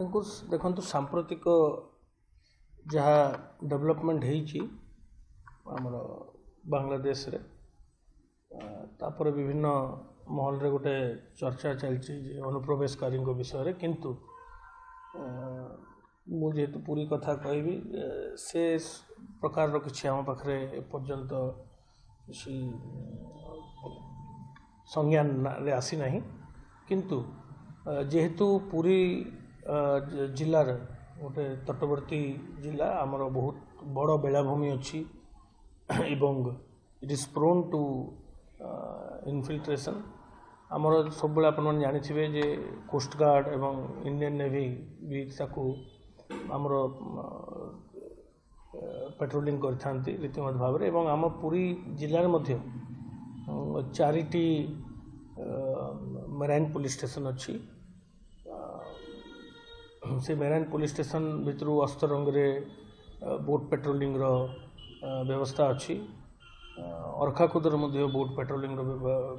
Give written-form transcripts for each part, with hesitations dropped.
देखो सांप्रतिक जहाँ development Homer Bangladesh रे तापर विभिन्न महल रे गोटे चर्चा चलती अनुप्रवेशकारी विषय रे किंतु मुझे पूरी कथा कहि से प्रकार किसी आम पाखे एपर्यंत किसी संज्ञान रे आसी नहीं किंतु जेहेतु पूरी जिलार गोटे तटवर्ती जिला आमर बहुत बड़ बेलाभूमि अच्छी एवं it is prone to infiltration आमर सब आप जानी जे कोस्ट गार्ड एवं इंडियन नेवी भी आमर पेट्रोलिंग करथांती रीतिमत भाव में एवं आम पूरी जिलार मध्य 4टी मेराइन पुलिस स्टेशन अच्छी से मेराइन पुलिस स्टेशन भितर अस्तरंग रे बोट पेट्रोलिंग रो व्यवस्था अच्छी अर्खाकुदर मध्य बोट पेट्रोलिंग रो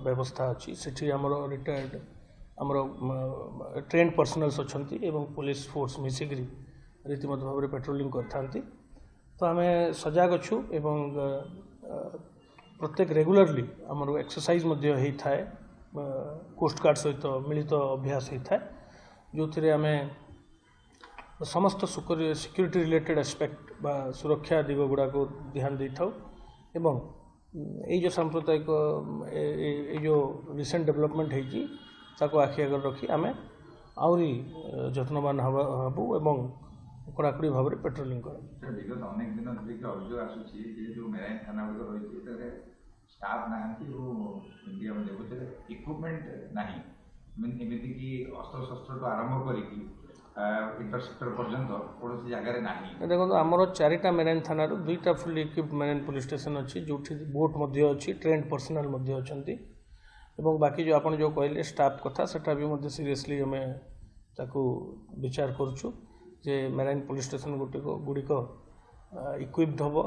व्यवस्था अच्छी सेठी हमर रिटायर्ड हमर ट्रेंड पर्सनल्स अच्छी एवं पुलिस फोर्स मिसिकरी रीतिमत भाव में पेट्रोलिंग करथांती तो आम सजग अच्छु एवं प्रत्येक रेगुलरली आमर एक्सरसाइज मध्य होता है कोस्ट गार्ड सहित मिलित अभ्यास होता है जो थे आम समस्त सिक्योरिटी रिलेटेड एस्पेक्ट बा सुरक्षा दिग गुड़ा को ध्यान दे था एवं ये सांप्रदायिक जो रिसेंट डेवलपमेंट होती आखि आगे रखी आम आहरी जत्नवान हबू एवं कड़ाकड़ी भाव में पेट्रोलिंग कर अनेक दिन धरिक अभियोग आसूँ मेराइन थाना गुड़िक रही स्टाफ ना इक्विपमेंट ना एमती कि अस्त्र शस्त्र तो आरंभ करी इंटरसेप्टर पर्यंत कौन जगार ना देखो आमर 4टा मेराइन थाना 2टा fully equipped marine police station अच्छी जो बोट अच्छी ट्रेंड पर्सनल अच्छा एवं बाकी जो आपन जो कहले स्टाफ कथा सेटा भी मध्य सीरियसली आम विचार करुचु जे मेराइन पुलिस स्टेशन गुड़िक इक्विप्ड हम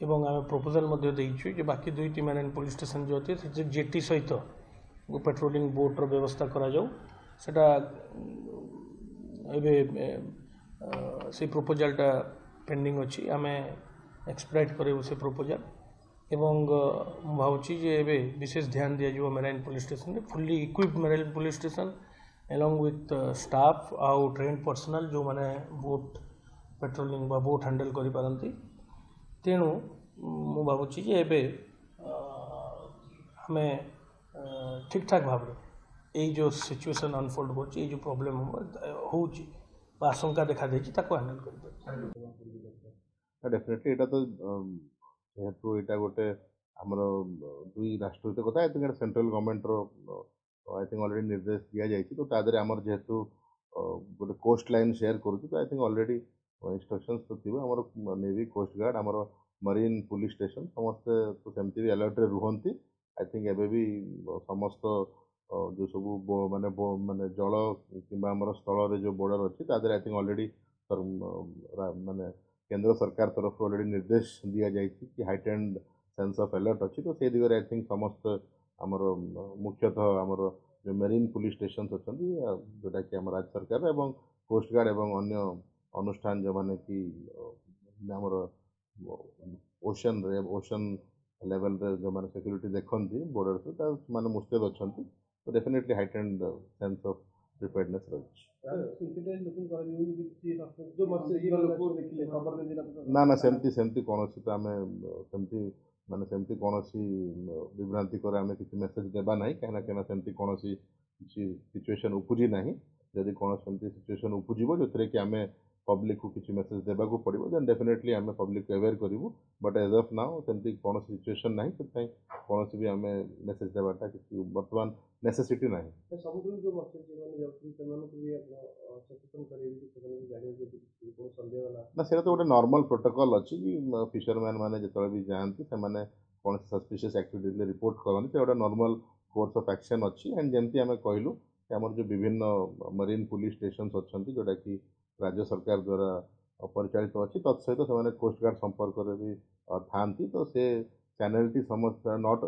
एवं आम प्रपोजल देचु जे बाकी 2टी मेराइन पुलिस स्टेशन जो अच्छे जेटी सहित पेट्रोलिंग बोट्र व्यवस्था करा जाऊ सेटा एबे से प्रपोजलटा पेंडिंग अच्छी आम एक्सप्लाइट करूँ से प्रपोजल एवं भावुँ जे एबे विशेष ध्यान दिया marine police station fully equipped marine police station along with staff आउ ट्रेंड पर्सनल जो माने बोट पेट्रोलिंग बा बोट हैंडल करि पारंती तेणु मु भावुँ जे एबे हमें ठीक ठाक भाव में यही जो सिचुएशन अनफोल्ड हो जो प्रॉब्लम हो आशंका देखा देछि ताको हैंडल कर डेफिनेटली एटा तो जेहेतु एटा गोटे हमर दुई राष्ट्र हित कथा आई थिंक सेंट्रल गवर्नमेंट रो आई थिंक ऑलरेडी निर्देश दिया जाइछि तो तादरे हमर जेहेतु गोटे कोस्ट लाइन शेयर करूछु तो आई थिंक ऑलरेडी इंस्ट्रक्शंस तो थिबो हमर नेवी कोस्ट गार्ड हमर मरीन पुलिस स्टेशन समस्त तो सेमती भी अलर्ट रे रुहंती आई थिंक एबे भी समस्त जो सब माने माने जल कि स्थल जो बॉर्डर अच्छी तादरे आई थिंक ऑलरेडी माने केंद्र सरकार तरफ ऑलरेडी निर्देश दिया जाइए कि हाइटेंड सेंस ऑफ अलर्ट अच्छी तो से दिगरे आई थिंक समस्त आमर मुख्यतः आमर जो मेरीन पुलिस स्टेशन अच्छा जोटा कि राज्य सरकार एवं कोस्ट गार्ड एवं अन्य अनुष्ठान जो माने कि आमर ओशन लेवल रे जो माने सिक्योरिटी देखती बॉर्डर से माने मुस्तैद अच्छा तो definitely heightened sense of preparedness रही ना ना सेमती सेमती कौन तो आम सेमती माने सेमती कौन विभ्रांति कर आम किसी मेसेज देवा ना कहीं सेमती कौन सिचुएशन उपजी ना जदि कौन सेमती सिचुएशन उपजीव जो थे कि आम पब्लिक को किसी मेसेज देवा पड़ो देन डेफिनेटली आम पब्लिक को अवेयर करूँ बट एज ऑफ नाउ सेमती कौन सिचुएशन ना से कौन भी आम मेसेज देवाटा किसी बर्तमान नेसेसिटी ना ना से तो गोटे नॉर्मल प्रोटोकॉल अच्छी कि फिशरमैन मैंने जो भी जाती से कौन सस्पिशियस एक्टिविटी रिपोर्ट करते गोटे नॉर्मल कोर्स ऑफ एक्शन अच्छी एंड जमती आम कहलु कि आमर जो विभिन्न मरीन पुलिस स्टेशन अच्छा जोटा कि राज्य सरकार द्वारा परिचालित अच्छी तत्सहित से कोस्ट गार्ड संपर्क भी था तो से चैनल समस्त नट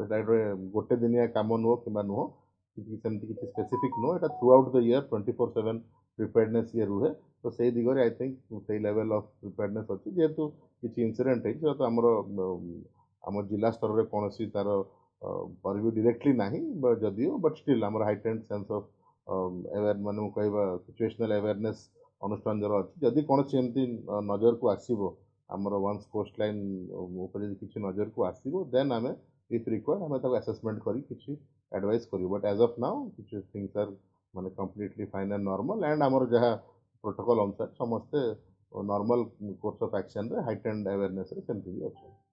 गोटे दिनिया कम नुह कि नुह सेमती किसी स्पेसिफिक नुह एटा through out the year 24/7 preparedness ये रुहे तो से दिगरे आई थिंक से लेवल ऑफ प्रिपेयर्डनेस अच्छी जेहेतु किसी इनसीडेंट है तो आमर आम जिला स्तर में कौन तार परव्यू डायरेक्टली ना जदियो बट स्टिल आम हाइटेंड सेंस ऑफ अवेयर मान कहवा सिचुएशनल अवेयरनेस अनुष्ठान जरा अच्छी जदि कौन एमती नजर को आसो आमर वंस कोस्ट लाइन किसी नजर को आसो देन आम इफ रिक्वायर्ड आम असेसमेंट करी एडवाइस करूँ बट एज ऑफ नाउ किसी थिंग्स आर माने completely fine and normal and आमर जहाँ प्रोटोकॉल अनुसार समस्ते नॉर्मल कोर्स ऑफ एक्शन रे हाइटेंड अवेयरनेस रे सेमती भी अच्छा